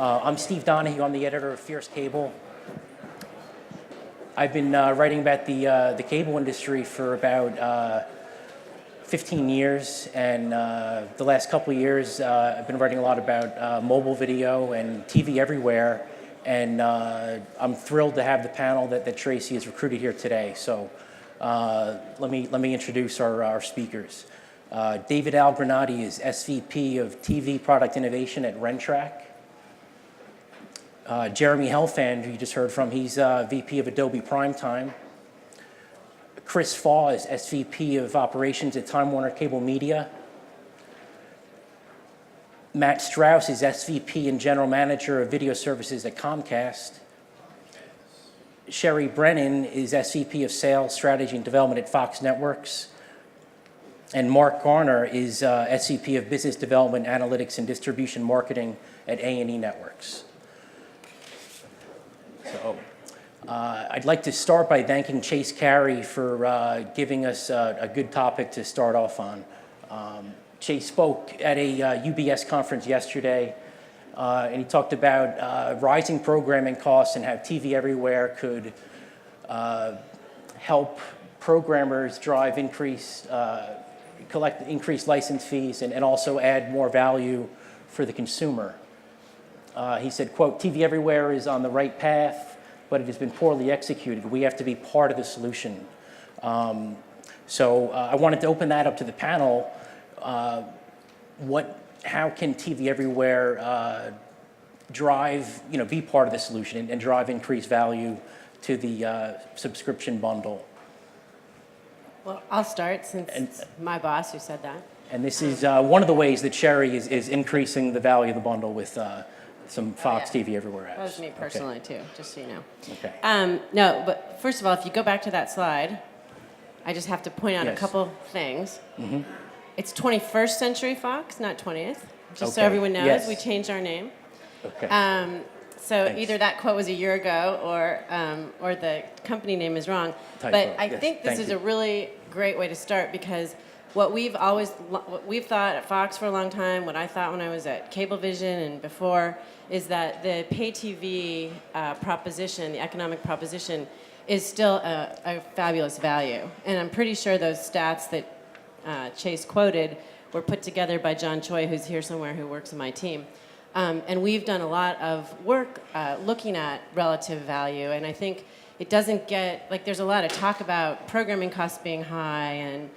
I'm Steve Donohue. I'm the editor of FierceCable. I've been writing about the cable industry for about 15 years, and the last couple of years I've been writing a lot about mobile video and TV everywhere, and I'm thrilled to have the panel that Tracy has recruited here today. So let me introduce our speakers. David Algranati is SVP of TV Product Innovation at Rentrak. Jeremy Helfand, who you just heard from, he's VP of Adobe Primetime. Chris Faw is SVP of Operations at Time Warner Cable Media. Matt Strauss is SVP and General Manager of Video Services at Comcast. Sherry Brennan is SVP of Sales, Strategy, and Development at Fox Networks. And Mark Garner is SVP of Business Development, Analytics, and Distribution Marketing at A&E Networks. So I'd like to start by thanking Chase Carey for giving us a good topic to start off on. Chase spoke at a UBS conference yesterday, and he talked about rising programming costs and how TV Everywhere could help programmers drive collect increased license fees and also add more value for the consumer. He said, quote, "TV Everywhere is on the right path, but it has been poorly executed. We have to be part of the solution." So I wanted to open that up to the panel. How can TV Everywhere be part of the solution and drive increased value to the subscription bundle? Well, I'll start since it's my boss who said that. And this is one of the ways that Sherry is increasing the value of the bundle with some Fox TV Everywhere apps. That was me personally too, just so you know. Okay. No, but first of all, if you go back to that slide, I just have to point out a couple things. Mm-hmm. It's 21st Century Fox, not 20th. Just so everyone knows, we changed our name. Okay. So Thanks. Either that quote was a year ago, or the company name is wrong. Typo. But I think this is a really great way to start, because what we've thought at Fox for a long time, what I thought when I was at Cablevision and before, is that the pay TV proposition, the economic proposition, is still a fabulous value. And I'm pretty sure those stats that Chase quoted were put together by John Choi, who's here somewhere, who works in my team. And we've done a lot of work looking at relative value, and I think it doesn't get, there's a lot of talk about programming costs being high and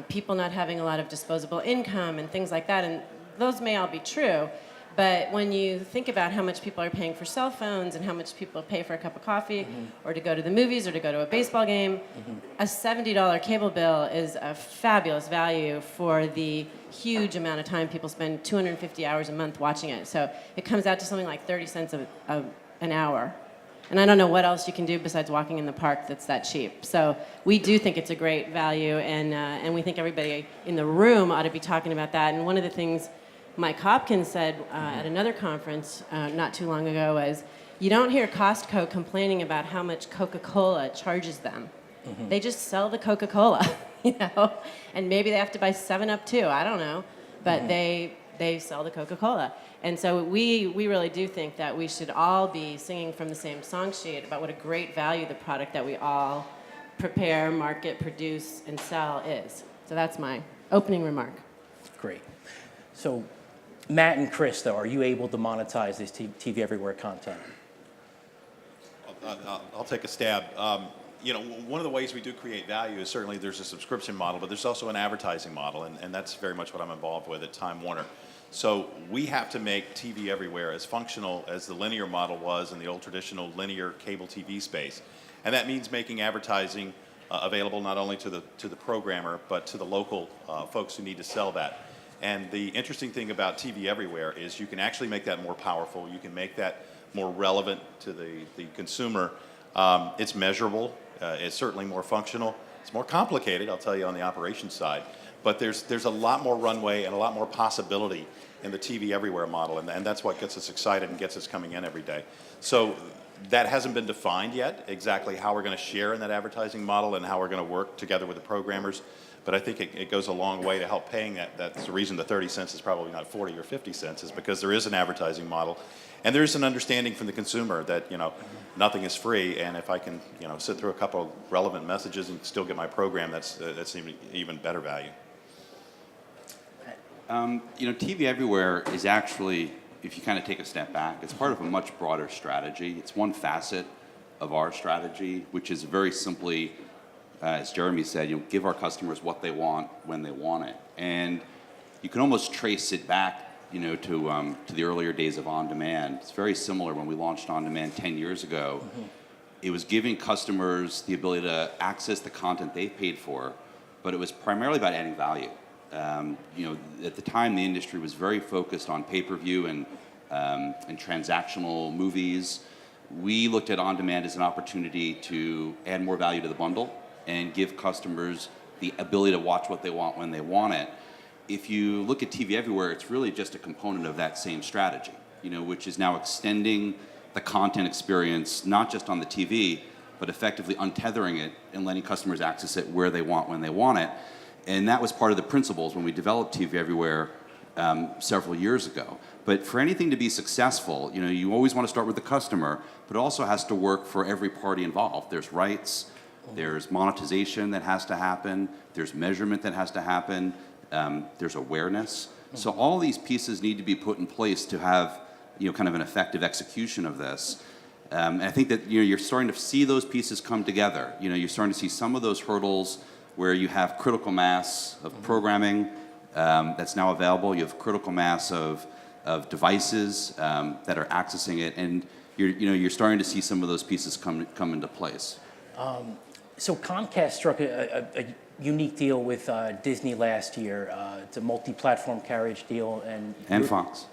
people not having a lot of disposable income and things like that, and those may all be true, but when you think about how much people are paying for cell phones and how much people pay for a cup of coffee, mm-hmm. or to go to the movies or to go to a baseball game, mm-hmm. a $70 cable bill is a fabulous value for the huge amount of time people spend, 250 hours a month watching it. So it comes out to something like 30 cents an hour. And I don't know what else you can do besides walking in the park that's that cheap. So we do think it's a great value, and we think everybody in the room ought to be talking about that. And one of the things Mike Hopkins said at another conference not too long ago was, you don't hear Costco complaining about how much Coca-Cola charges them. Mm-hmm. They just sell the Coca-Cola, and maybe they have to buy 7-Up too, I don't know, but mm-hmm. they sell the Coca-Cola. And so we really do think that we should all be singing from the same song sheet about what a great value the product that we all prepare, market, produce, and sell is. So that's my opening remark. Great. So Matt and Chris, though, are you able to monetize this TV Everywhere content? I'll take a stab. One of the ways we do create value is certainly there's a subscription model, but there's also an advertising model, and that's very much what I'm involved with at Time Warner. So we have to make TV Everywhere as functional as the linear model was in the old traditional linear cable TV space. And that means making advertising available not only to the programmer, but to the local folks who need to sell that. And the interesting thing about TV Everywhere is you can actually make that more powerful. You can make that more relevant to the consumer. It's measurable. It's certainly more functional. It's more complicated, I'll tell you, on the operations side. But there's a lot more runway and a lot more possibility in the TV Everywhere model, and that's what gets us excited and gets us coming in every day. So that hasn't been defined yet, exactly how we're going to share in that advertising model and how we're going to work together with the programmers. But I think it goes a long way to help paying that. That's the reason the 30 cents is probably not 40 or 50 cents, is because there is an advertising model. And there's an understanding from the consumer that, nothing is free. And if I can, sit through a couple of relevant messages and still get my program, that's even better value. TV Everywhere is actually, if you kind of take a step back, it's part of a much broader strategy. It's one facet of our strategy, which is very simply, as Jeremy said, give our customers what they want when they want it. And you can almost trace it back, to the earlier days of on-demand. It's very similar when we launched on-demand 10 years ago. Mm-hmm. It was giving customers the ability to access the content they paid for, but it was primarily about adding value. At the time, the industry was very focused on pay-per-view and transactional movies. We looked at on-demand as an opportunity to add more value to the bundle and give customers the ability to watch what they want when they want it. If you look at TV Everywhere, it's really just a component of that same strategy, which is now extending the content experience, not just on the TV, but effectively untethering it and letting customers access it where they want when they want it. And that was part of the principles when we developed TV Everywhere several years ago. But for anything to be successful, you always want to start with the customer, but it also has to work for every party involved. There's rights, there's monetization that has to happen, there's measurement that has to happen, there's awareness. So all these pieces need to be put in place to have kind of an effective execution of this. And I think that you're starting to see those pieces come together. You're starting to see some of those hurdles where you have critical mass of programming that's now available. You have critical mass of devices that are accessing it, and you're starting to see some of those pieces come into place. So Comcast struck a unique deal with Disney last year. It's a multi-platform carriage deal, and Fox.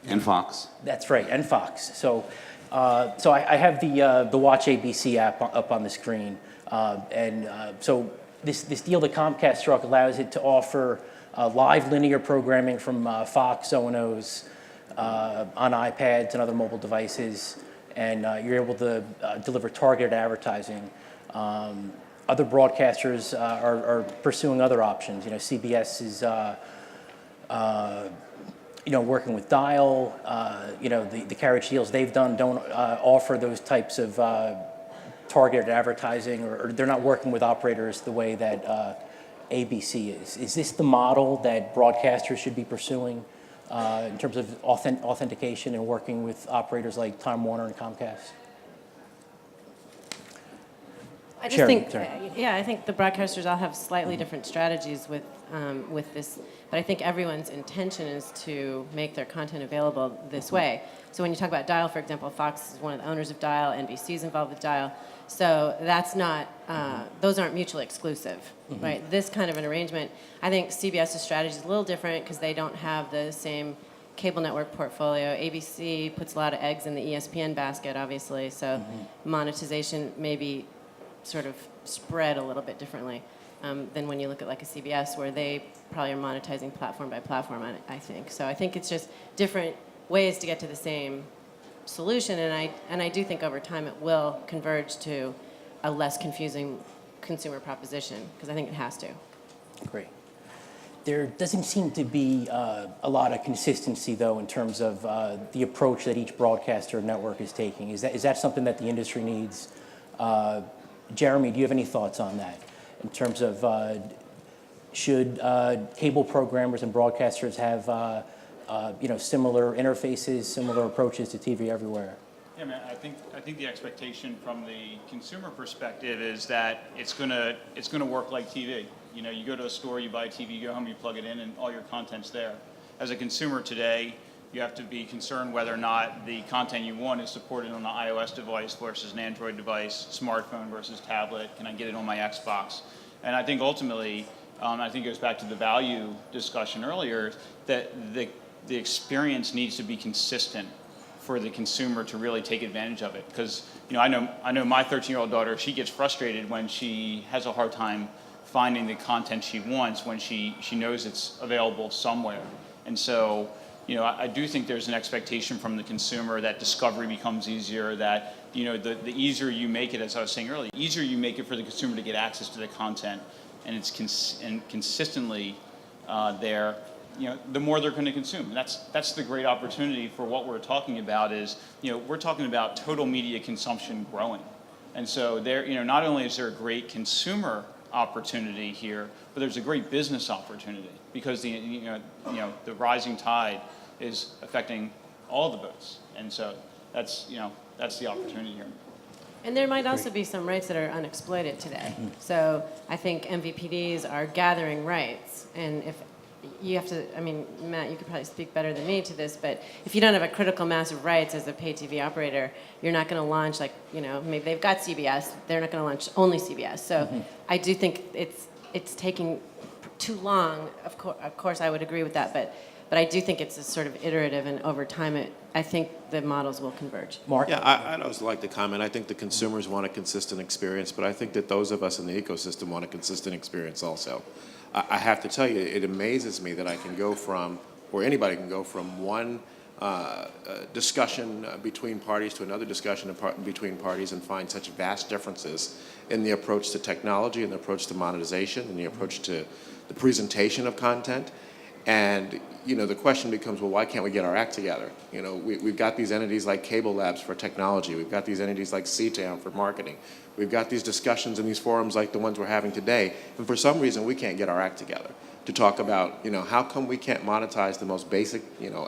And Fox. That's right, and Fox. So I have the Watch ABC app up on the screen, so this deal that Comcast struck allows it to offer live linear programming from Fox O&Os on iPads and other mobile devices, and you're able to deliver targeted advertising. Other broadcasters are pursuing other options. CBS is working with Dial. The carriage deals they've done don't offer those types of targeted advertising, or they're not working with operators the way that ABC is. Is this the model that broadcasters should be pursuing in terms of authentication and working with operators like Time Warner and Comcast? I just think, I think the broadcasters all have slightly different strategies with this, but I think everyone's intention is to make their content available this way. So when you talk about Dial, for example, Fox is one of the owners of Dial, NBC is involved with Dial, so that's not, those aren't mutually exclusive, right? This kind of an arrangement, I think CBS's strategy is a little different because they don't have the same cable network portfolio. ABC puts a lot of eggs in the ESPN basket, obviously, so monetization may be sort of spread a little bit differently than when you look at like a CBS, where they probably are monetizing platform by platform, I think. So I think it's just different ways to get to the same solution, and I do think over time it will converge to a less confusing consumer proposition, because I think it has to. Great. There doesn't seem to be a lot of consistency, though, in terms of the approach that each broadcaster network is taking. Is that something that the industry needs? Jeremy, do you have any thoughts on that in terms of should cable programmers and broadcasters have similar interfaces, similar approaches to TV Everywhere? Yeah, man. I think the expectation from the consumer perspective is that it's gonna work like TV. You go to a store, you buy a TV, you go home, you plug it in, and all your content's there. As a consumer today, you have to be concerned whether or not the content you want is supported on an iOS device versus an Android device, smartphone versus tablet. Can I get it on my Xbox? And I think ultimately, I think it goes back to the value discussion earlier, that the experience needs to be consistent for the consumer to really take advantage of it. Because I know my 13-year-old daughter, she gets frustrated when she has a hard time finding the content she wants when she knows it's available somewhere. And so I do think there's an expectation from the consumer that discovery becomes easier, that, the easier you make it, as I was saying earlier, easier you make it for the consumer to get access to the content, and it's consistently there, the more they're going to consume. And that's the great opportunity for what we're talking about is, we're talking about total media consumption growing. And so there, not only is there a great consumer opportunity here, but there's a great business opportunity because the rising tide is affecting all the boats. And so that's the opportunity here. And there might also be some rights that are unexploited today. So I think MVPDs are gathering rights. And if you have to, Matt, you could probably speak better than me to this, but if you don't have a critical mass of rights as a pay TV operator, you're not going to launch maybe they've got CBS, they're not going to launch only CBS. So I do think it's taking too long. Of course, I would agree with that, but I do think it's a sort of iterative, and over time, I think the models will converge. Mark? Yeah, I'd also like to comment. I think the consumers want a consistent experience, but I think that those of us in the ecosystem want a consistent experience also. I have to tell you, it amazes me that I can go from, or anybody can go from one discussion between parties to another discussion between parties and find such vast differences in the approach to technology and the approach to monetization and the approach to the presentation of content. And, the question becomes, well, why can't we get our act together? We've got these entities like Cable Labs for technology. We've got these entities like CTAM for marketing. We've got these discussions in these forums like the ones we're having today. And for some reason, we can't get our act together to talk about, how come we can't monetize the most basic,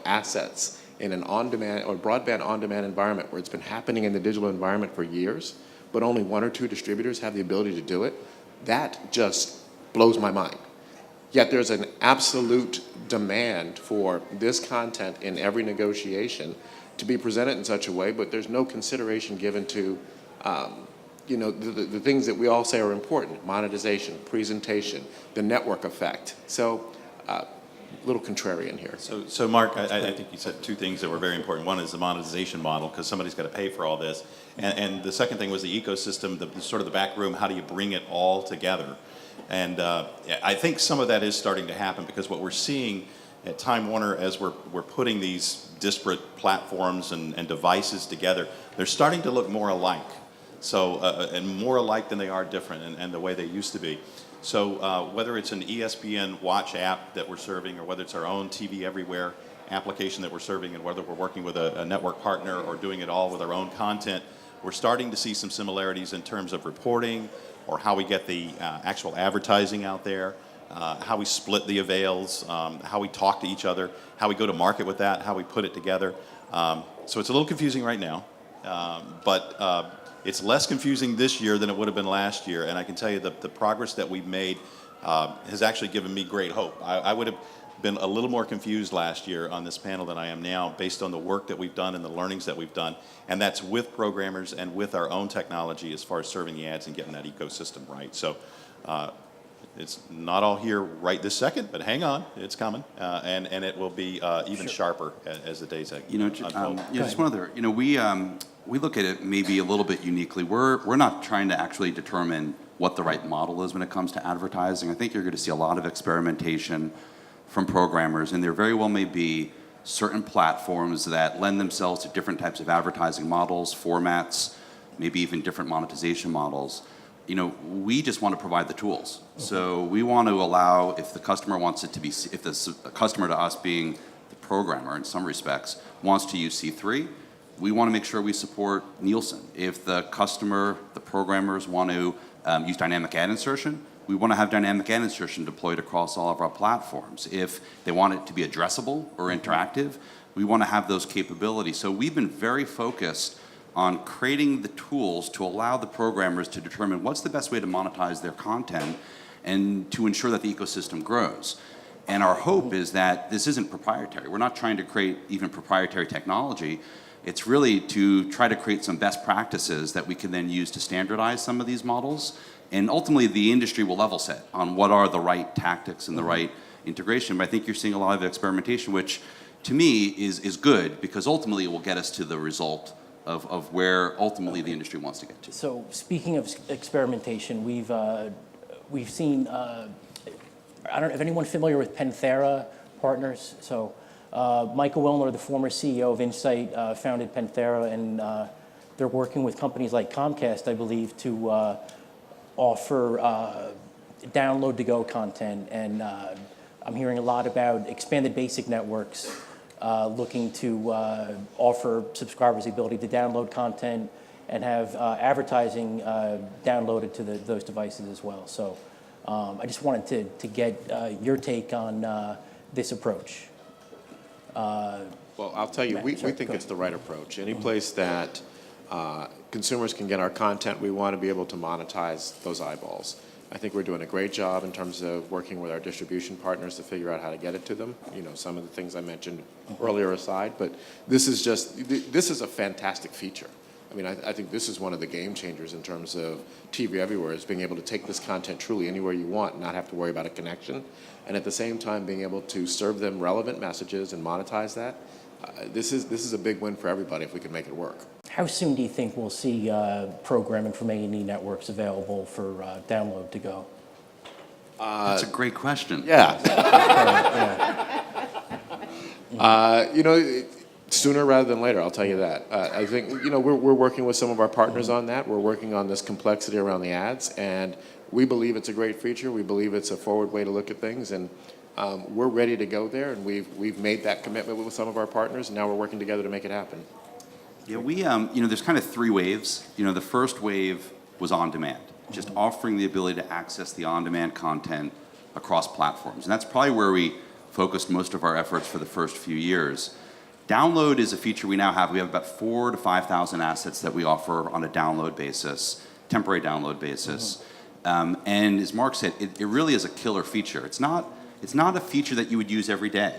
assets in an on-demand or broadband on-demand environment where it's been happening in the digital environment for years, but only one or two distributors have the ability to do it. That just blows my mind. Yet there's an absolute demand for this content in every negotiation to be presented in such a way, but there's no consideration given to, the things that we all say are important: monetization, presentation, the network effect. So, a little contrarian here. So Mark, I think you said two things that were very important. One is the monetization model, because somebody's got to pay for all this, and the second thing was the ecosystem, the sort of the back room. How do you bring it all together? And I think some of that is starting to happen, because what we're seeing at Time Warner as we're putting these disparate platforms and devices together, they're starting to look more alike. So and more alike than they are different, and the way they used to be. So whether it's an ESPN Watch app that we're serving, or whether it's our own TV Everywhere application that we're serving, and whether we're working with a network partner or doing it all with our own content, we're starting to see some similarities in terms of reporting, or how we get the actual advertising out there, how we split the avails, how we talk to each other, how we go to market with that, how we put it together. So it's a little confusing right now, but it's less confusing this year than it would have been last year. And I can tell you that the progress that we've made has actually given me great hope. I would have been a little more confused last year on this panel than I am now, based on the work that we've done and the learnings that we've done, and that's with programmers and with our own technology as far as serving the ads and getting that ecosystem right. So it's not all here right this second, but hang on, it's coming, and it will be even sharper as the days unfold. Just one other, we look at it maybe a little bit uniquely. We're not trying to actually determine what the right model is when it comes to advertising. I think you're going to see a lot of experimentation from programmers, and there very well may be certain platforms that lend themselves to different types of advertising models, formats, maybe even different monetization models. We just want to provide the tools. So we want to allow, if the customer wants it to be, if the customer, to us being the programmer in some respects, wants to use C3, we want to make sure we support Nielsen. If the customer, the programmers want to use dynamic ad insertion, we want to have dynamic ad insertion deployed across all of our platforms. If they want it to be addressable or interactive, we want to have those capabilities. So we've been very focused on creating the tools to allow the programmers to determine what's the best way to monetize their content and to ensure that the ecosystem grows. And our hope is that this isn't proprietary. We're not trying to create even proprietary technology. It's really to try to create some best practices that we can then use to standardize some of these models. And ultimately, the industry will level set on what are the right tactics and the right integration. But I think you're seeing a lot of experimentation, which to me is good, because ultimately it will get us to the result of where ultimately the industry wants to get to. So speaking of experimentation, we've seen, I don't know if anyone familiar with Panthera Partners. So Michael Wilner, the former CEO of Insight, founded Panthera, and they're working with companies like Comcast, I believe, to offer download-to-go content. And I'm hearing a lot about expanded basic networks looking to offer subscribers the ability to download content and have advertising downloaded to those devices as well. So I just wanted to get your take on this approach. Well, I'll tell you, we think it's the right approach. Any place that consumers can get our content, we want to be able to monetize those eyeballs. I think we're doing a great job in terms of working with our distribution partners to figure out how to get it to them. You know, some of the things I mentioned earlier aside, but this is a fantastic feature. I mean, I think this is one of the game changers in terms of TV everywhere, is being able to take this content truly anywhere you want and not have to worry about a connection. And at the same time, being able to serve them relevant messages and monetize that. This is a big win for everybody if we can make it work. How soon do you think we'll see programming from A&E networks available for download to go? That's a great question. Yeah. You know, sooner rather than later, I'll tell you that. I think, you know, we're working with some of our partners on that. We're working on this complexity around the ads, and we believe it's a great feature. We believe it's a forward way to look at things, and we're ready to go there, and we've made that commitment with some of our partners, and now we're working together to make it happen. Yeah, we, you know, there's kind of three waves. You know, the first wave was on demand, just offering the ability to access the on-demand content across platforms. And that's probably where we focused most of our efforts for the first few years. Download is a feature we now have. We have about 4,000 to 5,000 assets that we offer on a download basis, temporary download basis. And as Mark said, it really is a killer feature. It's not a feature that you would use every day,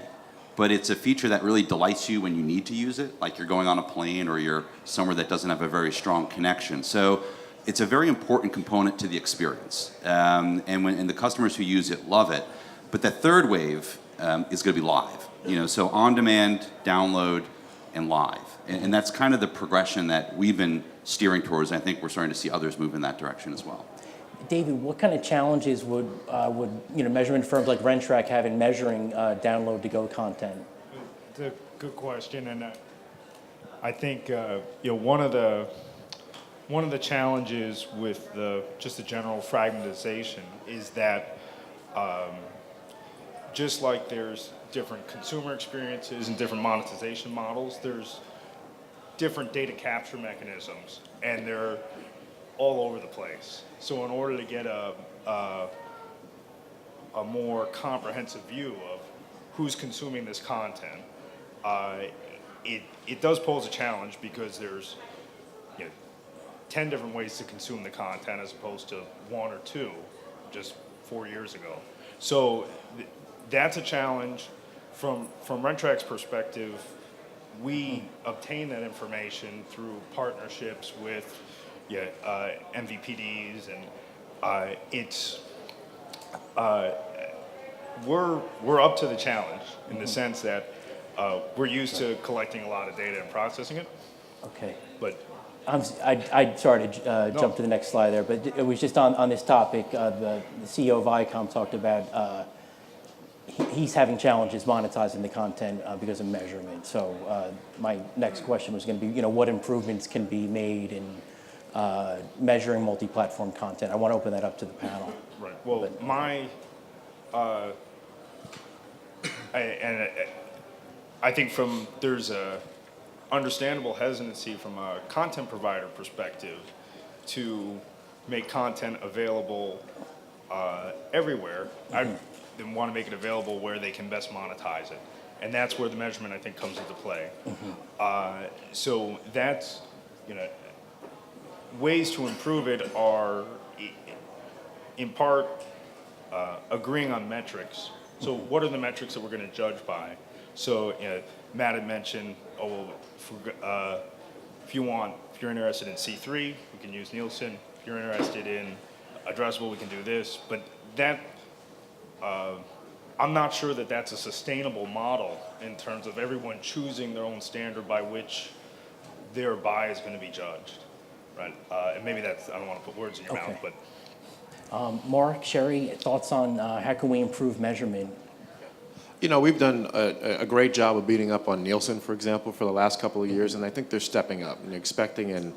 but it's a feature that really delights you when you need to use it, like you're going on a plane or you're somewhere that doesn't have a very strong connection. So it's a very important component to the experience. And the customers who use it love it. But the third wave is going to be live. You know, so on demand, download, and live. And that's kind of the progression that we've been steering towards. And I think we're starting to see others move in that direction as well. David, what kind of challenges would measurement firms like Rentrak have in measuring download-to-go content? It's a good question, and I think one of the challenges with just the general fragmentization is that just like there's different consumer experiences and different monetization models, there's different data capture mechanisms, and they're all over the place. So in order to get a more comprehensive view of who's consuming this content, it does pose a challenge because there's 10 different ways to consume the content as opposed to one or two just 4 years ago. So that's a challenge. From Rentrak's perspective, we obtain that information through partnerships with MVPDs, and we're up to the challenge in the sense that we're used to collecting a lot of data and processing it. Okay. But I'm sorry to jump to the next slide there, but it was just on this topic. The CEO of ICOM talked about he's having challenges monetizing the content because of measurement. So my next question was going to be, what improvements can be made in measuring multi-platform content? I want to open that up to the panel. Right. Well, I think there's a understandable hesitancy from a content provider perspective to make content available everywhere. I want to make it available where they can best monetize it, and that's where the measurement, I think, comes into play. So that's ways to improve it are in part agreeing on metrics. So what are the metrics that we're going to judge by? So Matt had mentioned, if you're interested in C3, we can use Nielsen. If you're interested in addressable, we can do this. But that, I'm not sure that that's a sustainable model in terms of everyone choosing their own standard by which their buy is going to be judged. Right, and maybe I don't want to put words in your mouth, but. Mark, Sherry, thoughts on how can we improve measurement? You know, we've done a great job of beating up on Nielsen, for example, for the last couple of years, and I think they're stepping up and expecting in,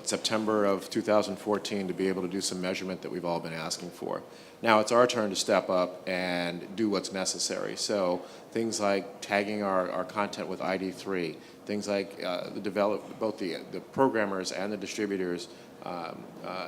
September of 2014 to be able to do some measurement that we've all been asking for. Now it's our turn to step up and do what's necessary. So things like tagging our content with ID3, things like both the programmers and the distributors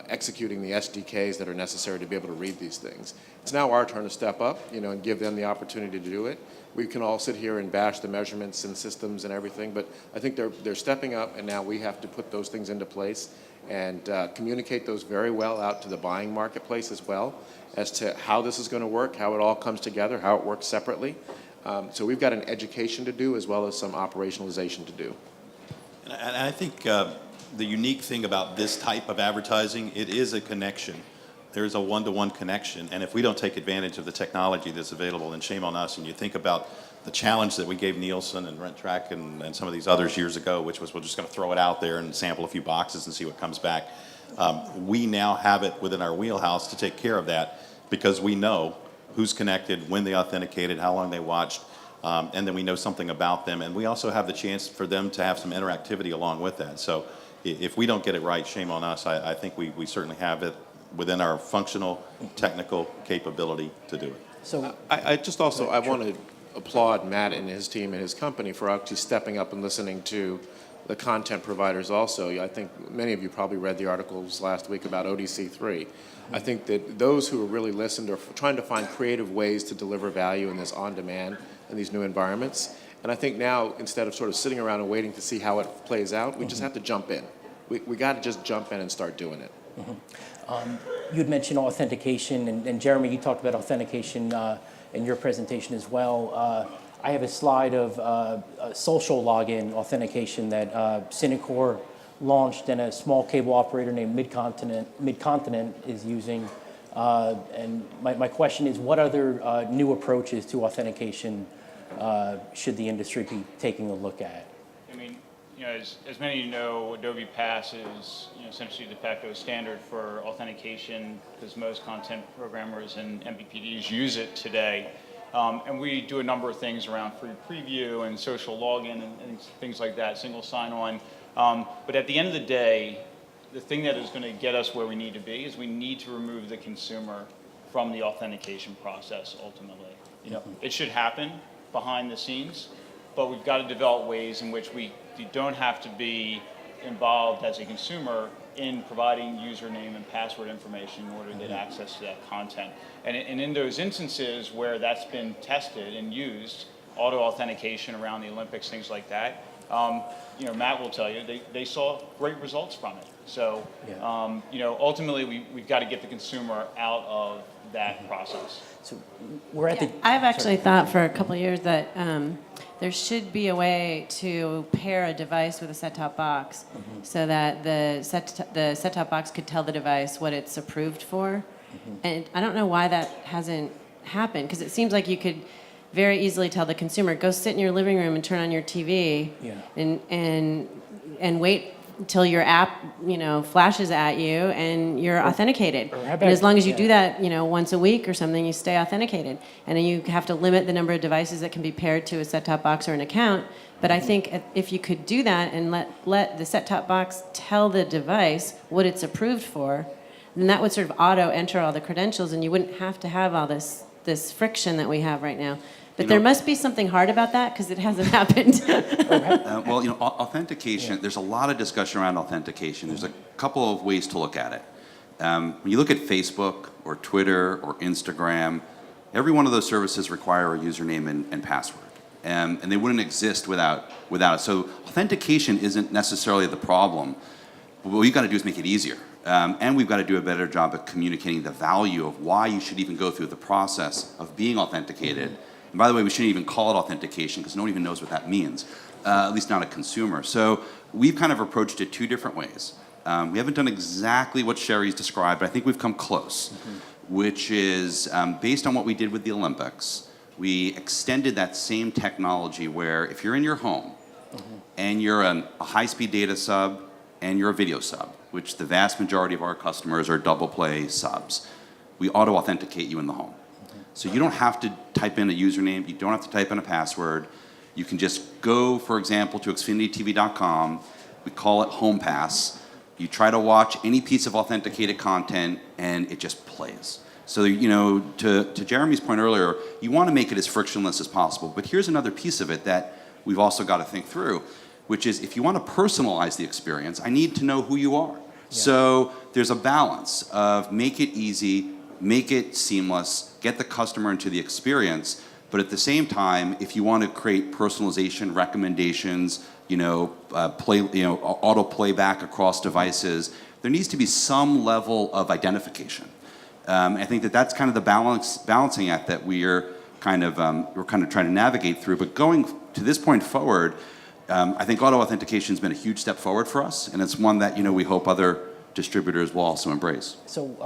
executing the SDKs that are necessary to be able to read these things. It's now our turn to step up, and give them the opportunity to do it. We can all sit here and bash the measurements and systems and everything, but I think they're stepping up, and now we have to put those things into place and communicate those very well out to the buying marketplace as well as to how this is going to work, how it all comes together, how it works separately. So we've got an education to do as well as some operationalization to do. And I think the unique thing about this type of advertising, it is a connection. There's a one-to-one connection, and if we don't take advantage of the technology that's available, then shame on us. And you think about the challenge that we gave Nielsen and Rentrak and some of these others years ago, which was we're just going to throw it out there and sample a few boxes and see what comes back. We now have it within our wheelhouse to take care of that because we know who's connected, when they authenticated, how long they watched, and then we know something about them. And we also have the chance for them to have some interactivity along with that. So if we don't get it right, shame on us. I think we certainly have it within our functional, technical capability to do it. So I just also, I want to applaud Matt and his team and his company for actually stepping up and listening to the content providers also. I think many of you probably read the articles last week about ODC3. I think that those who have really listened are trying to find creative ways to deliver value in this on-demand and these new environments. And I think now, instead of sort of sitting around and waiting to see how it plays out, we just have to jump in. We got to just jump in and start doing it. you had mentioned authentication, and Jeremy, you talked about authentication in your presentation as well. I have a slide of a social login authentication that Synacor launched and a small cable operator named Midcontinent is using. And my question is, what other new approaches to authentication should the industry be taking a look at? I mean, as many of you know, Adobe Pass is essentially de facto standard for authentication because most content programmers and MVPDs use it today. And we do a number of things around free preview and social login and things like that, single sign-on. But at the end of the day, the thing that is going to get us where we need to be is we need to remove the consumer from the authentication process ultimately. It should happen behind the scenes, but we've got to develop ways in which you don't have to be involved as a consumer in providing username and password information in order to get access to that content. And in those instances where that's been tested and used, auto authentication around the Olympics, things like that, Matt will tell you, they saw great results from it. So, ultimately we've got to get the consumer out of that process. So we're at the... I've actually thought for a couple of years that there should be a way to pair a device with a set-top box so that the set-top box could tell the device what it's approved for. And I don't know why that hasn't happened, because it seems like you could very easily tell the consumer, go sit in your living room and turn on your TV and wait until your app, flashes at you and you're authenticated. And as long as you do that, once a week or something, you stay authenticated. And then you have to limit the number of devices that can be paired to a set-top box or an account. But I think if you could do that and let the set-top box tell the device what it's approved for, then that would sort of auto-enter all the credentials and you wouldn't have to have all this friction that we have right now. But there must be something hard about that because it hasn't happened. Authentication, there's a lot of discussion around authentication. There's a couple of ways to look at it. When you look at Facebook or Twitter or Instagram, every one of those services require a username and password. And they wouldn't exist without it. So authentication isn't necessarily the problem. But what we've got to do is make it easier. And we've got to do a better job of communicating the value of why you should even go through the process of being authenticated. And by the way, we shouldn't even call it authentication because no one even knows what that means, at least not a consumer. So we've kind of approached it two different ways. We haven't done exactly what Sherry's described, but I think we've come close, which is based on what we did with the Olympics. We extended that same technology where if you're in your home and you're a high-speed data sub and you're a video sub, which the vast majority of our customers are double play subs, we auto-authenticate you in the home. So you don't have to type in a username, you don't have to type in a password. You can just go, for example, to xfinitystv.com, we call it Home Pass. You try to watch any piece of authenticated content and it just plays. So, you know, to Jeremy's point earlier, you want to make it as frictionless as possible. But here's another piece of it that we've also got to think through, which is if you want to personalize the experience, I need to know who you are. Yeah. So there's a balance of make it easy, make it seamless, get the customer into the experience, but at the same time, if you want to create personalization, recommendations, auto playback across devices, there needs to be some level of identification. I think that's kind of the balancing act that we're kind of trying to navigate through. But going to this point forward, I think auto authentication has been a huge step forward for us, and it's one that we hope other distributors will also embrace. So.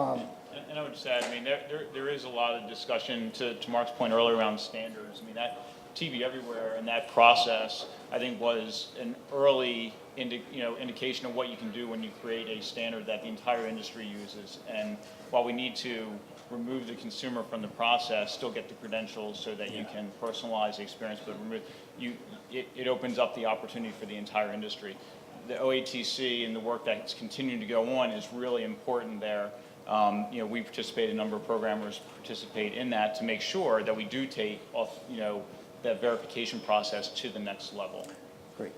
And I would say, I mean, there is a lot of discussion to Mark's point earlier around standards. I mean, that TV everywhere and that process, I think, was an early indication of what you can do when you create a standard that the entire industry uses. And while we need to remove the consumer from the process, still get the credentials so that you can personalize the experience, but it opens up the opportunity for the entire industry. The OATC and the work that's continuing to go on is really important there. We participate, a number of programmers participate in that to make sure that we do take that verification process to the next level. Great.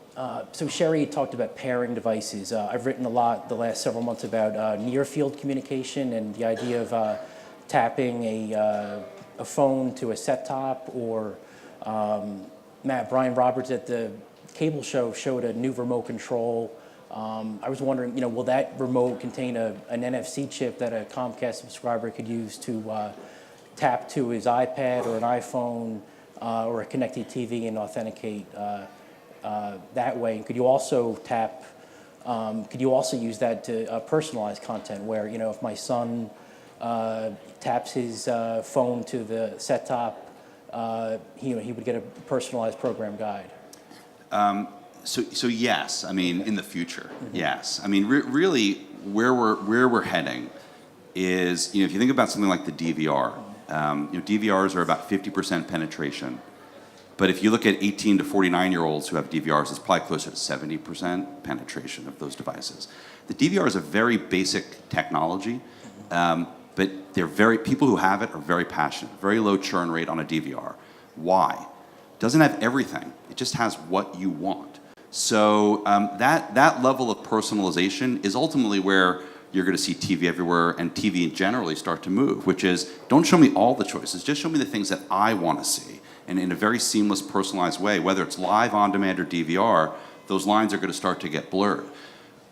So Sherry talked about pairing devices. I've written a lot the last several months about near-field communication and the idea of tapping a phone to a set-top, or Brian Roberts at the cable show showed a new remote control. I was wondering, will that remote contain an NFC chip that a Comcast subscriber could use to tap to his iPad or an iPhone or a connected TV and authenticate that way? And could you also use that to personalize content where, if my son taps his phone to the set-top, he would get a personalized program guide? So yes, I mean, in the future, yes. I mean, really, where we're heading is, if you think about something like the DVR, DVRs are about 50% penetration. But if you look at 18 to 49-year-olds who have DVRs, it's probably closer to 70% penetration of those devices. The DVR is a very basic technology, but people who have it are very passionate, very low churn rate on a DVR. Why? It doesn't have everything. It just has what you want. So that level of personalization is ultimately where you're going to see TV everywhere and TV generally start to move, which is, don't show me all the choices, just show me the things that I want to see. And in a very seamless, personalized way, whether it's live, on-demand, or DVR, those lines are going to start to get blurred.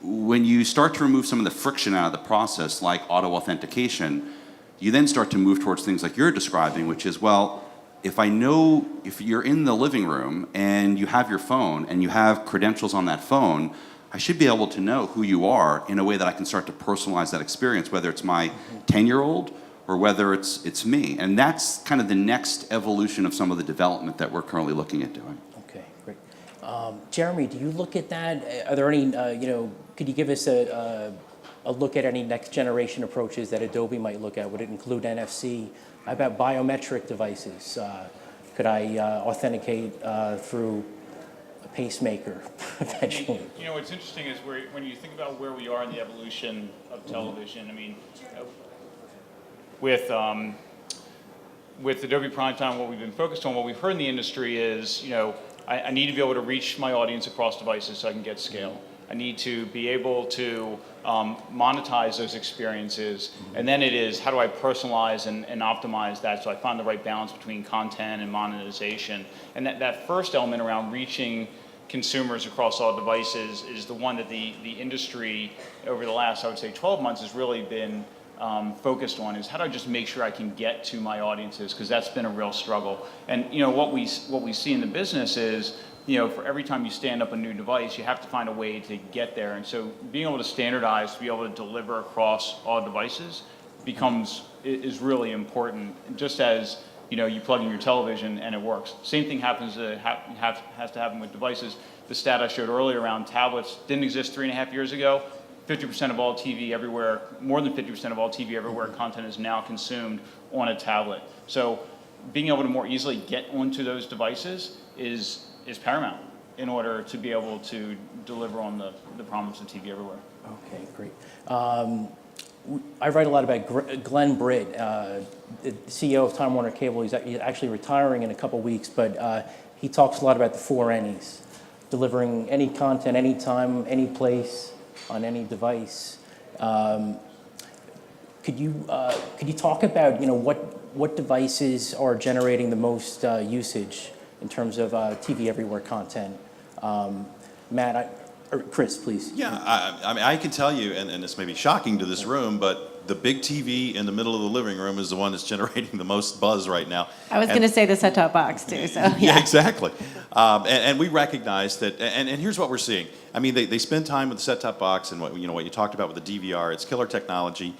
When you start to remove some of the friction out of the process, like auto authentication, you then start to move towards things like you're describing, which is, well, if you're in the living room and you have your phone and you have credentials on that phone, I should be able to know who you are in a way that I can start to personalize that experience, whether it's my 10-year-old or whether it's me. And that's kind of the next evolution of some of the development that we're currently looking at doing. Okay, great. Jeremy, do you look at that? Are there any, could you give us a look at any next generation approaches that Adobe might look at? Would it include NFC? How about biometric devices? Could I authenticate through a pacemaker eventually? What's interesting is when you think about where we are in the evolution of television, I mean, with Adobe Primetime, what we've been focused on, what we've heard in the industry is, I need to be able to reach my audience across devices so I can get scale. I need to be able to monetize those experiences, and then it is, how do I personalize and optimize that so I find the right balance between content and monetization. And that first element around reaching consumers across all devices is the one that the industry over the last, I would say, 12 months has really been focused on, is how do I just make sure I can get to my audiences, because that's been a real struggle. And what we see in the business is, for every time you stand up a new device, you have to find a way to get there. And so being able to standardize, to be able to deliver across all devices is really important. Just as, you plug in your television and it works. Same thing has to happen with devices. The stat I showed earlier around tablets didn't exist 3.5 years ago. 50% of all TV everywhere, more than 50% of all TV everywhere content is now consumed on a tablet. So being able to more easily get onto those devices is paramount in order to be able to deliver on the promise of TV everywhere. Okay, great. I write a lot about Glenn Britt, the CEO of Time Warner Cable. He's actually retiring in a couple weeks, but he talks a lot about the 4 Ns, delivering any content, anytime, any place, on any device. Could you talk about what devices are generating the most usage in terms of TV Everywhere content? Matt, or Chris, please. Yeah, I mean, I can tell you, and this may be shocking to this room, but the big TV in the middle of the living room is the one that's generating the most buzz right now. I was going to say the set-top box too. So yeah, exactly. And we recognize that, and here's what we're seeing. I mean, they spend time with the set-top box, and what you talked about with the DVR. It's killer technology,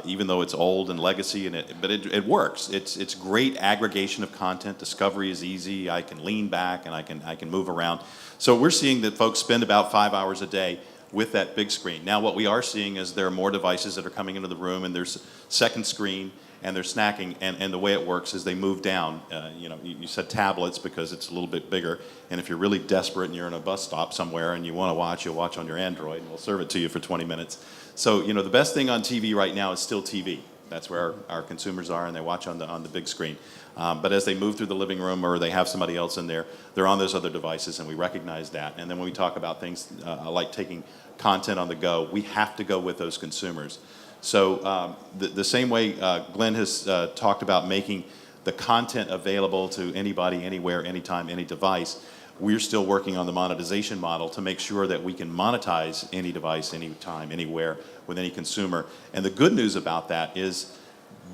even though it's old and legacy, but it works. It's great aggregation of content. Discovery is easy. I can lean back and I can move around. So we're seeing that folks spend about 5 hours a day with that big screen. Now, what we are seeing is there are more devices that are coming into the room, and there's second screen, and they're snacking, and the way it works is they move down. You said tablets because it's a little bit bigger, and if you're really desperate and you're in a bus stop somewhere and you want to watch, you'll watch on your Android, and we'll serve it to you for 20 minutes. So, the best thing on TV right now is still TV. That's where our consumers are, and they watch on the big screen. But as they move through the living room or they have somebody else in there, they're on those other devices, and we recognize that. And then when we talk about things like taking content on the go, we have to go with those consumers. So the same way Glenn has talked about making the content available to anybody, anywhere, anytime, any device, we're still working on the monetization model to make sure that we can monetize any device, anytime, anywhere, with any consumer. And the good news about that is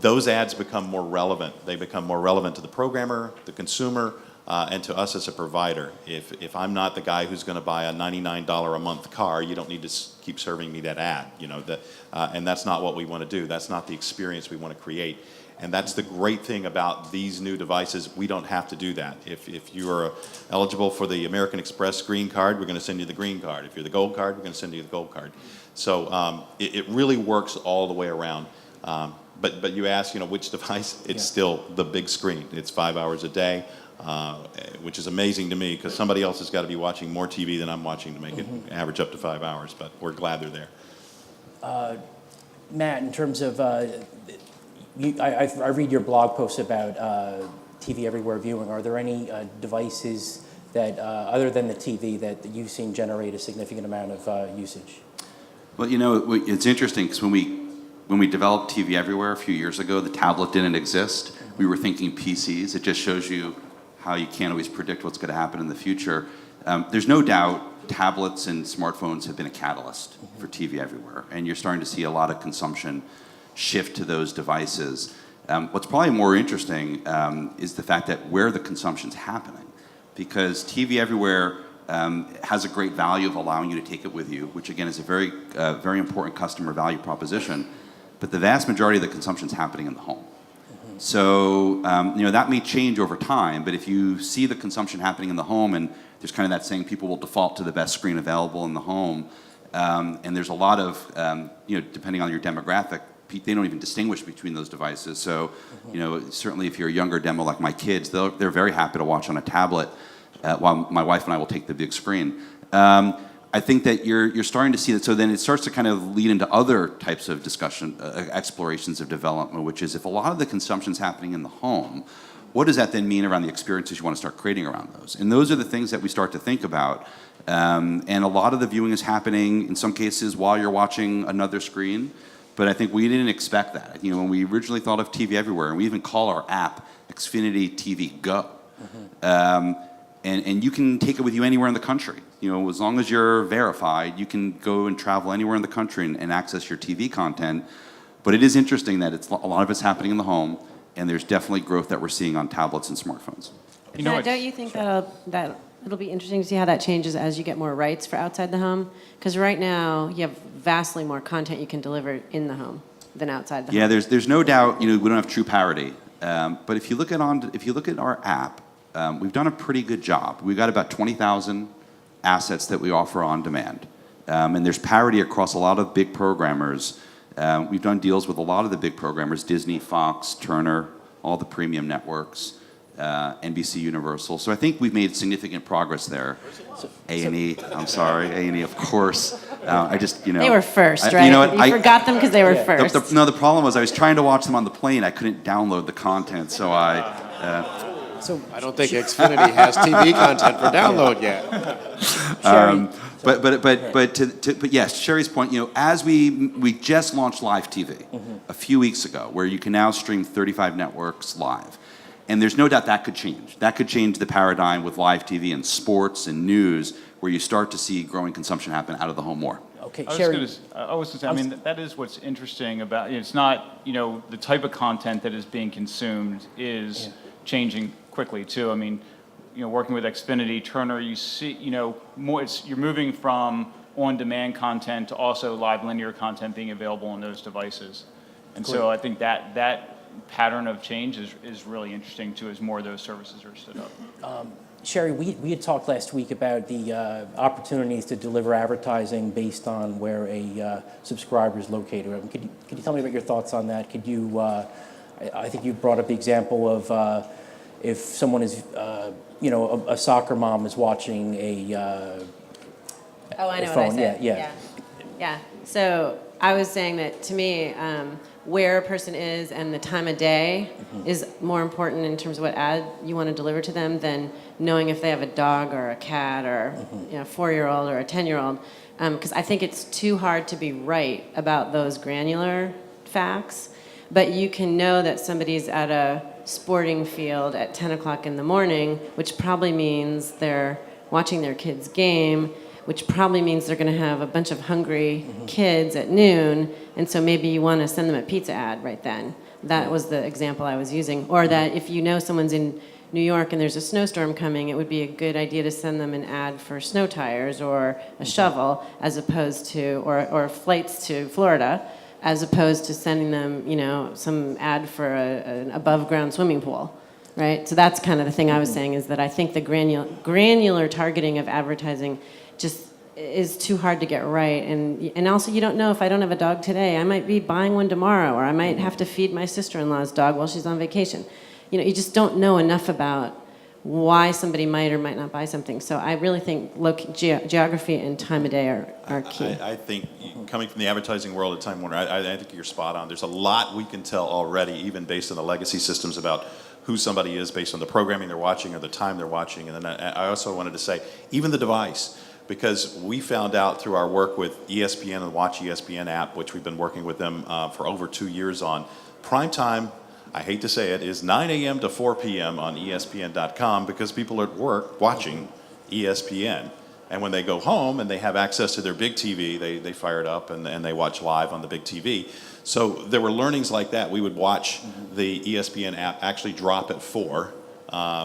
those ads become more relevant. They become more relevant to the programmer, the consumer, and to us as a provider. If I'm not the guy who's going to buy a $99 a month car, you don't need to keep serving me that ad. And that's not what we want to do. That's not the experience we want to create. And that's the great thing about these new devices. We don't have to do that. If you are eligible for the American Express green card, we're going to send you the green card. If you're the gold card, we're going to send you the gold card. So it really works all the way around. But you ask, which device? It's still the big screen. It's 5 hours a day, which is amazing to me because somebody else has got to be watching more TV than I'm watching to make it average up to 5 hours. But we're glad they're there. Matt, in terms of, I read your blog posts about TV Everywhere viewing. Are there any devices that, other than the TV, that you've seen generate a significant amount of usage? Well, it's interesting because when we developed TV Everywhere a few years ago, the tablet didn't exist. We were thinking PCs. It just shows you how you can't always predict what's going to happen in the future. There's no doubt tablets and smartphones have been a catalyst for TV Everywhere, and you're starting to see a lot of consumption shift to those devices. What's probably more interesting is the fact that where the consumption's happening, because TV Everywhere has a great value of allowing you to take it with you, which again is a very, very important customer value proposition. But the vast majority of the consumption is happening in the home. So that may change over time, but if you see the consumption happening in the home, and there's kind of that saying, people will default to the best screen available in the home, and there's a lot of, depending on your demographic, they don't even distinguish between those devices. So, certainly if you're a younger demo like my kids, they're very happy to watch on a tablet, while my wife and I will take the big screen. I think that you're starting to see that. So then it starts to kind of lead into other types of discussion, explorations of development, which is if a lot of the consumption's happening in the home, what does that then mean around the experiences you want to start creating around those? And those are the things that we start to think about. And a lot of the viewing is happening, in some cases, while you're watching another screen. But I think we didn't expect that. When we originally thought of TV Everywhere, and we even call our app Xfinity TV Go. And you can take it with you anywhere in the country. As long as you're verified, you can go and travel anywhere in the country and access your TV content. But it is interesting that a lot of it's happening in the home, and there's definitely growth that we're seeing on tablets and smartphones. Don't you think that it'll be interesting to see how that changes as you get more rights for outside the home? Because right now you have vastly more content you can deliver in the home than outside the home. Yeah, there's no doubt. We don't have true parity. But if you look at our app, we've done a pretty good job. We've got about 20,000 assets that we offer on demand. And there's parity across a lot of big programmers. We've done deals with a lot of the big programmers, Disney, Fox, Turner, all the premium networks, NBC Universal. So I think we've made significant progress there. A&E, I'm sorry, A&E, of course. I just, They were first, right? You know what? You forgot them because they were first. The problem was I was trying to watch them on the plane. I couldn't download the content, so So I don't think Xfinity has TV content for download yet. Sherry, But yes, Sherry's point, as we just launched live TV a few weeks ago, where you can now stream 35 networks live. And there's no doubt that could change. That could change the paradigm with live TV and sports and news, where you start to see growing consumption happen out of the home more. okay, I was Sherry. going to say, I mean, that is what's interesting about, it's not, the type of content that is being consumed is changing quickly too. I mean, working with Xfinity, Turner, you see, more, you're moving from on-demand content to also live linear content being available on those devices. And so I think that pattern of change is really interesting too, as more of those services are stood up. Sherry, we had talked last week about the opportunities to deliver advertising based on where a subscriber is located. I mean, could you tell me about your thoughts on that? Could you, I think you brought up the example of if someone is, a soccer mom is watching a Oh, I know phone. what I said. Yeah. So I was saying that to me, where a person is and the time of day is more important in terms of what ad you want to deliver to them than knowing if they have a dog or a cat or a 4-year-old or a 10-year-old. Because I think it's too hard to be right about those granular facts. But you can know that somebody's at a sporting field at 10 o'clock in the morning, which probably means they're watching their kid's game, which probably means they're going to have a bunch of hungry kids at noon, and so maybe you want to send them a pizza ad right then. That was the example I was using. Or that if you know someone's in New York and there's a snowstorm coming, it would be a good idea to send them an ad for snow tires or a shovel, as opposed to, or flights to Florida, as opposed to sending them, some ad for an above-ground swimming pool. Right? So that's kind of the thing I was saying, is that I think the granular targeting of advertising just is too hard to get right. And also, you don't know, if I don't have a dog today, I might be buying one tomorrow, or I might have to feed my sister-in-law's dog while she's on vacation. You just don't know enough about why somebody might or might not buy something. So I really think geography and time of day are key. I think coming from the advertising world at Time Warner, I think you're spot on. There's a lot we can tell already, even based on the legacy systems, about who somebody is based on the programming they're watching or the time they're watching. And then I also wanted to say, even the device, because we found out through our work with ESPN and the Watch ESPN app, which we've been working with them for over 2 years on, Primetime, I hate to say it, is 9 a.m. to 4 p.m. on ESPN.com, because people are at work watching ESPN. And when they go home and they have access to their big TV, they fire it up and they watch live on the big TV. So there were learnings like that. We would watch the ESPN app actually drop at 4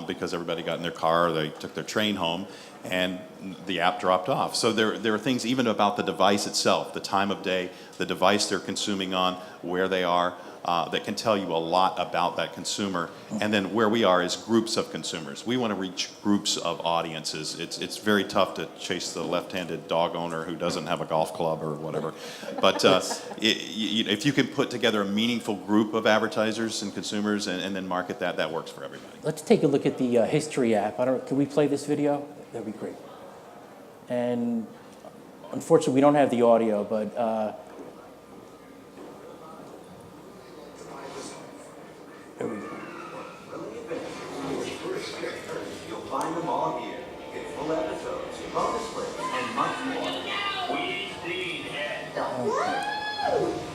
because everybody got in their car or they took their train home, and the app dropped off. So there are things even about the device itself, the time of day, the device they're consuming on, where they are, that can tell you a lot about that consumer. And then where we are is groups of consumers. We want to reach groups of audiences. It's very tough to chase the left-handed dog owner who doesn't have a golf club or whatever. But if you can put together a meaningful group of advertisers and consumers and then market that, that works for everybody. Let's take a look at the history app. Can we play this video? That'd be great. And unfortunately, we don't have the audio, but there we go. You'll find them all here. Get full episodes, bonus clips, and much more.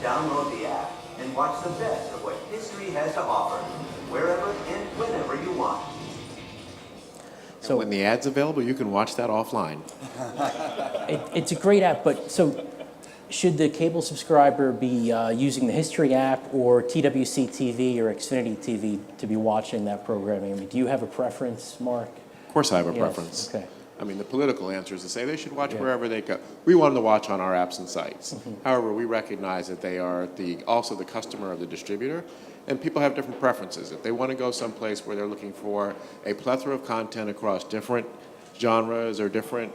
Download the app and watch the best of what history has to offer, wherever and whenever you want. So when the ad's available, you can watch that offline. It's a great app, but so should the cable subscriber be using the History app or TWC TV or Xfinity TV to be watching that programming? I mean, do you have a preference, Mark? Of course I have a Yes, preference. okay. I mean, the political answer is to say they should watch wherever they go. We want them to watch on our apps and sites. However, we recognize that they are also the customer of the distributor, and people have different preferences. If they want to go someplace where they're looking for a plethora of content across different genres or different,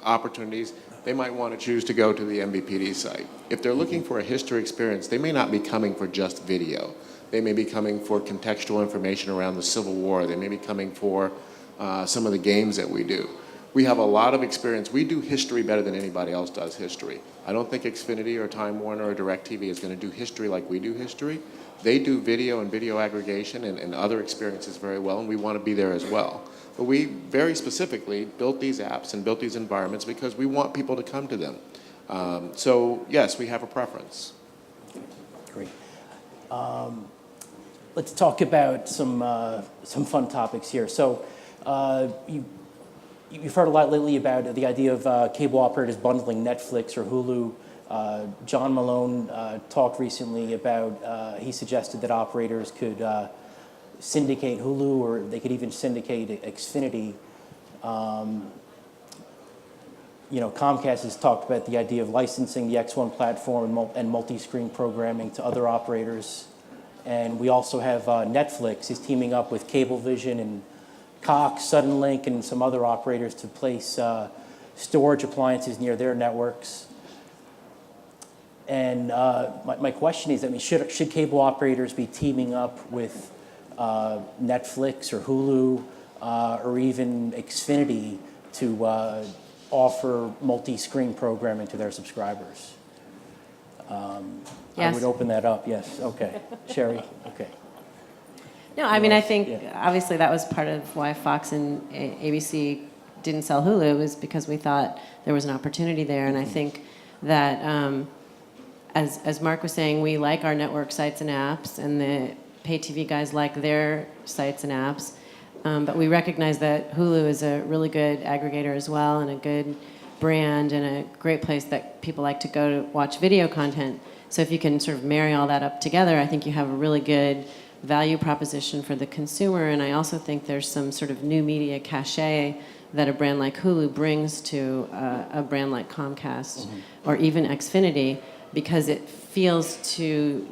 opportunities, they might want to choose to go to the MVPD site. If they're looking for a history experience, they may not be coming for just video. They may be coming for contextual information around the Civil War. They may be coming for some of the games that we do. We have a lot of experience. We do history better than anybody else does history. I don't think Xfinity or Time Warner or DirecTV is going to do history like we do history. They do video and video aggregation and other experiences very well, and we want to be there as well. But we very specifically built these apps and built these environments because we want people to come to them. So yes, we have a preference. Great. Let's talk about some fun topics here. So you've heard a lot lately about the idea of cable operators bundling Netflix or Hulu. John Malone talked recently about, he suggested that operators could syndicate Hulu, or they could even syndicate Xfinity. Comcast has talked about the idea of licensing the X1 platform and multi-screen programming to other operators. And we also have Netflix is teaming up with Cablevision and Cox, Suddenlink, and some other operators to place storage appliances near their networks. And my question is, should cable operators be teaming up with Netflix or Hulu or even Xfinity to offer multi-screen programming to their subscribers? I Yes. would open that up, yes. Okay. Sherry? Okay. No, I mean, I think obviously that was part of why Fox and ABC didn't sell Hulu, was because we thought there was an opportunity there. And I think that, as Mark was saying, we like our network sites and apps, and the pay TV guys like their sites and apps. But we recognize that Hulu is a really good aggregator as well, and a good brand, and a great place that people like to go to watch video content. So if you can sort of marry all that up together, I think you have a really good value proposition for the consumer. And I also think there's some sort of new media cachet that a brand like Hulu brings to a brand like Comcast or even Xfinity, because it feels to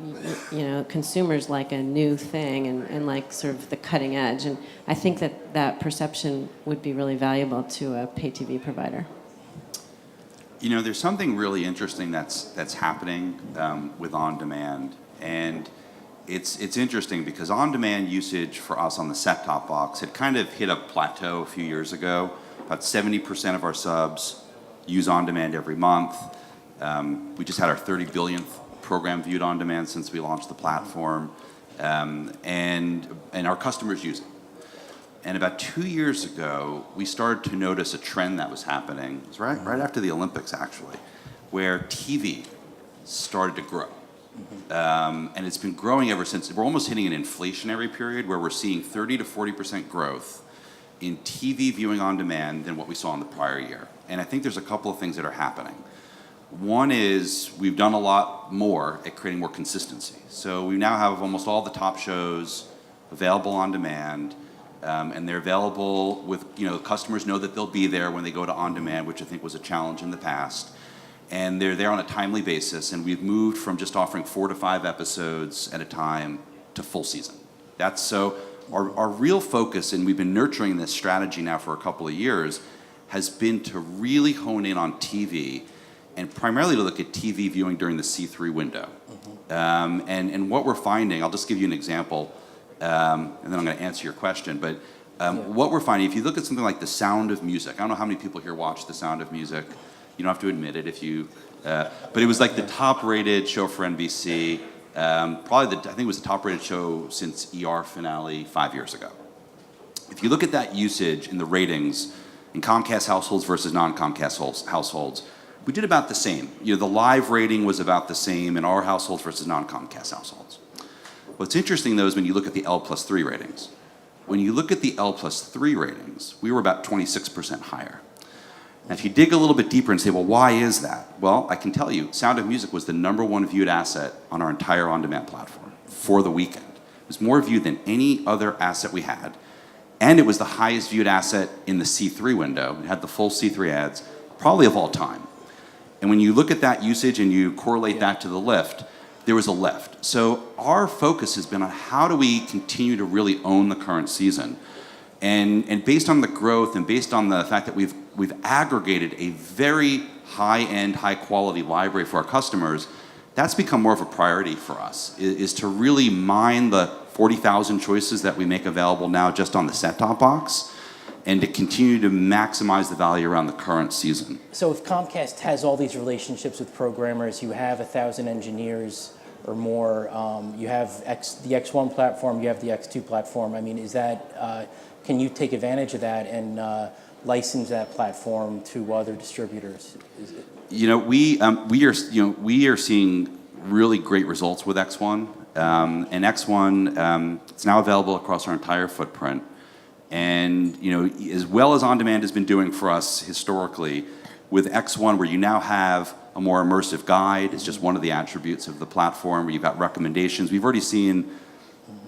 consumers like a new thing and like sort of the cutting edge. And I think that perception would be really valuable to a pay TV provider. There's something really interesting that's happening with on-demand, and it's interesting because on-demand usage for us on the set-top box had kind of hit a plateau a few years ago. About 70% of our subs use on-demand every month. We just had our 30 billionth program viewed on demand since we launched the platform, and our customers use it. And about 2 years ago, we started to notice a trend that was happening. It was right after the Olympics, actually, where TV started to grow. And it's been growing ever since. We're almost hitting an inflationary period where we're seeing 30 to 40% growth in TV viewing on demand than what we saw in the prior year. And I think there's a couple of things that are happening. One is we've done a lot more at creating more consistency. So we now have almost all the top shows available on demand, and they're available with, customers know that they'll be there when they go to on demand, which I think was a challenge in the past. And they're there on a timely basis, and we've moved from just offering 4 to 5 episodes at a time to full season. That's so our real focus, and we've been nurturing this strategy now for a couple of years, has been to really hone in on TV, and primarily to look at TV viewing during the C3 window. And what we're finding, I'll just give you an example, and then I'm going to answer your question, but what we're finding, if you look at something like The Sound of Music, I don't know how many people here watch The Sound of Music. You don't have to admit it if you, but it was like the top-rated show for NBC. I think it was the top-rated show since ER finale 5 years ago. If you look at that usage in the ratings in Comcast households versus non-Comcast households, we did about the same. The live rating was about the same in our households versus non-Comcast households. What's interesting, though, is when you look at the L+3 ratings. When you look at the L+3 ratings, we were about 26% higher. Now, if you dig a little bit deeper and say, well, why is that? Well, I can tell you, Sound of Music was the #1 viewed asset on our entire on-demand platform for the weekend. It was more viewed than any other asset we had, and it was the highest viewed asset in the C3 window. It had the full C3 ads, probably of all time. And when you look at that usage and you correlate that to the lift, there was a lift. So our focus has been on how do we continue to really own the current season. And based on the growth and based on the fact that we've aggregated a very high-end, high-quality library for our customers, that's become more of a priority for us, is to really mine the 40,000 choices that we make available now just on the set-top box, and to continue to maximize the value around the current season. So if Comcast has all these relationships with programmers, you have 1,000 engineers or more, you have the X1 platform, you have the X2 platform. I mean, is that, can you take advantage of that and license that platform to other distributors? We are seeing really great results with X1, and X1 it's now available across our entire footprint. And as well as on-demand has been doing for us historically, with X1, where you now have a more immersive guide, it's just one of the attributes of the platform, where you've got recommendations. We've already seen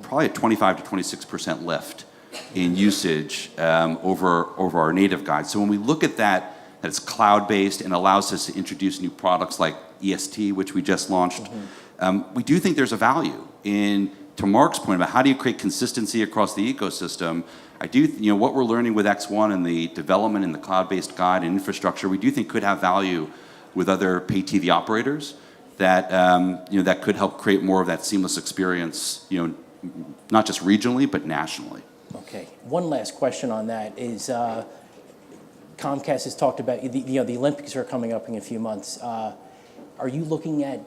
probably a 25 to 26% lift in usage over our native guide. So when we look at that it's cloud-based and allows us to introduce new products like EST, which we just launched, we do think there's a value in, to Mark's point about how do you create consistency across the ecosystem. I do, what we're learning with X1 and the development in the cloud-based guide and infrastructure, we do think could have value with other pay TV operators that, that could help create more of that seamless experience, not just regionally, but nationally. Okay. One last question on that is, Comcast has talked about, the Olympics are coming up in a few months. Are you looking at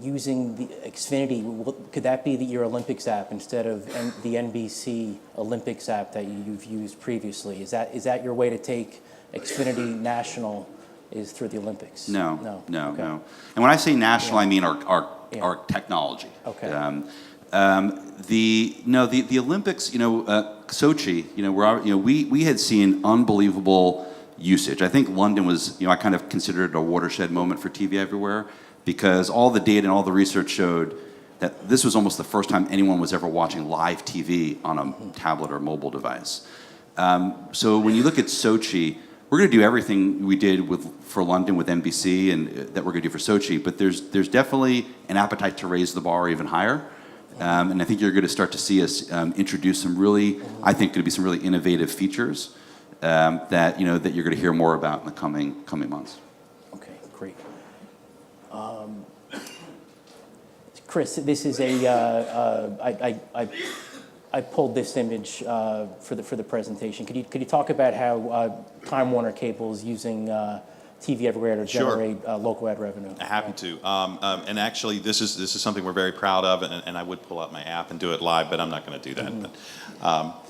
using the Xfinity? Could that be your Olympics app instead of the NBC Olympics app that you've used previously? Is that your way to take Xfinity national, is through the Olympics? No. Okay. And when I say national, I mean our technology. Okay. The Olympics, Sochi, we had seen unbelievable usage. I think London was, I kind of considered it a watershed moment for TV everywhere, because all the data and all the research showed that this was almost the first time anyone was ever watching live TV on a tablet or mobile device. So when you look at Sochi, we're going to do everything we did for London with NBC and that we're going to do for Sochi, but there's definitely an appetite to raise the bar even higher. And I think you're going to start to see us introduce some really, I think, going to be some really innovative features that you're going to hear more about in the coming months. Okay, great. Chris, this is I pulled this image for the presentation. Could you talk about how Time Warner Cable is using TV Everywhere to generate local ad revenue? Happy to. And actually, this is something we're very proud of, and I would pull out my app and do it live, but I'm not going to do that. But,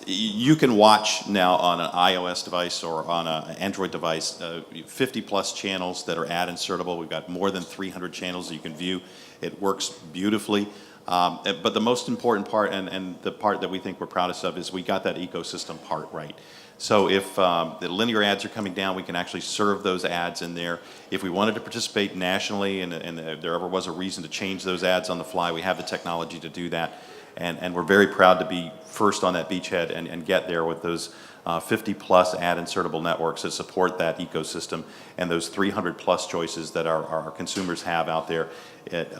you can watch now on an iOS device or on an Android device 50-plus channels that are ad insertable. We've got more than 300 channels that you can view. It works beautifully. But the most important part, and the part that we think we're proudest of, is we got that ecosystem part right. So if the linear ads are coming down, we can actually serve those ads in there. If we wanted to participate nationally and there ever was a reason to change those ads on the fly, we have the technology to do that. And we're very proud to be first on that beachhead and get there with those 50-plus ad insertable networks that support that ecosystem and those 300-plus choices that our consumers have out there. It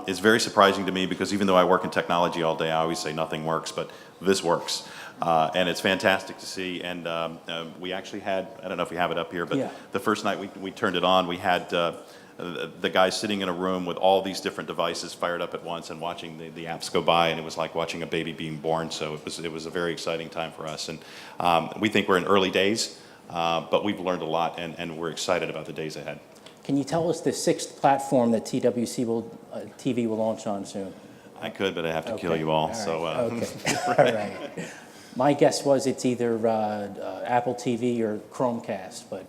is very surprising to me because even though I work in technology all day, I always say nothing works, but this works. And it's fantastic to see. And we actually had, I don't know if we have it up here, but the first night we turned it on, we had the guys sitting in a room with all these different devices fired up at once and watching the apps go by, and it was like watching a baby being born. So it was a very exciting time for us. And we think we're in early days, but we've learned a lot, and we're excited about the days ahead. Can you tell us the 6th platform that TWC TV will launch on soon? I could, but I have to kill you all. So okay. All right. My guess was it's either Apple TV or Chromecast, but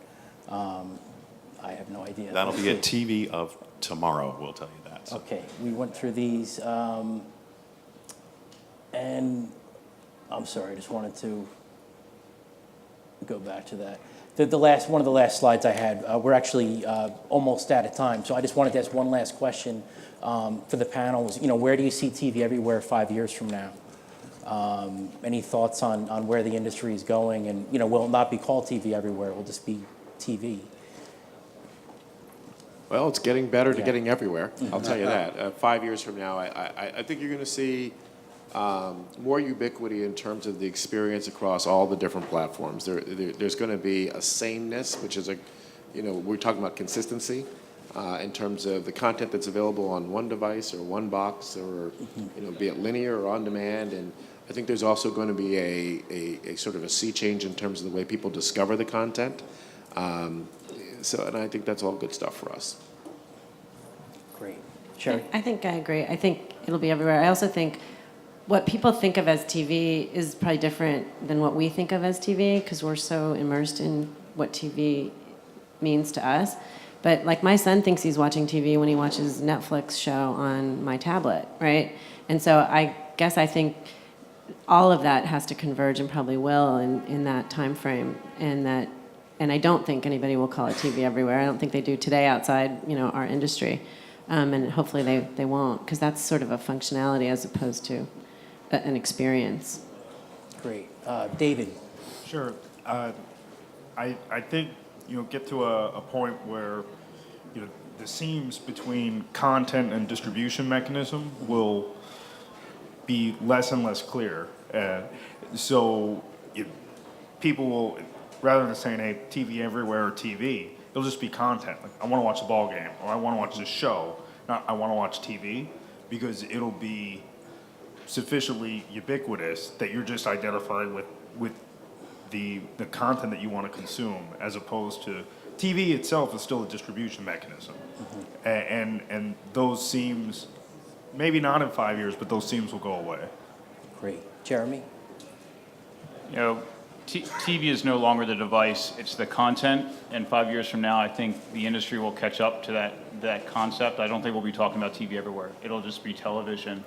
I have no idea. That'll be a TV of tomorrow, we'll tell you that. So. Okay, we went through these, and I'm sorry, I just wanted to go back to that. One of the last slides I had, we're actually almost out of time, so I just wanted to ask one last question for the panels. Where do you see TV Everywhere 5 years from now? Any thoughts on where the industry is going? And will it not be called TV Everywhere? It will just be TV. Well, it's getting better to getting everywhere. I'll tell you that. 5 years from now, I think you're going to see more ubiquity in terms of the experience across all the different platforms. There's going to be a sameness, which is a we're talking about consistency in terms of the content that's available on one device or one box, or be it linear or on demand. And I think there's also going to be a sort of a sea change in terms of the way people discover the content. And I think that's all good stuff for us. Great. Sherry? I think I agree. I think it'll be everywhere. I also think what people think of as TV is probably different than what we think of as TV, because we're so immersed in what TV means to us. But like my son thinks he's watching TV when he watches Netflix show on my tablet, right? And so I guess I think all of that has to converge, and probably will in that time frame. And I don't think anybody will call it TV everywhere. I don't think they do today outside, our industry. And hopefully they won't, because that's sort of a functionality as opposed to an experience. Great. David? Sure. I think get to a point where the seams between content and distribution mechanism will be less and less clear. So people will, rather than saying, hey, TV everywhere or TV, it'll just be content. Like, I want to watch a ball game, or I want to watch this show, not I want to watch TV, because it'll be sufficiently ubiquitous that you're just identifying with the content that you want to consume, as opposed to TV itself is still a distribution mechanism. And those seams, maybe not in 5 years, but those seams will go away. Great. Jeremy? TV is no longer the device, it's the content, and 5 years from now, I think the industry will catch up to that concept. I don't think we'll be talking about TV everywhere. It'll just be television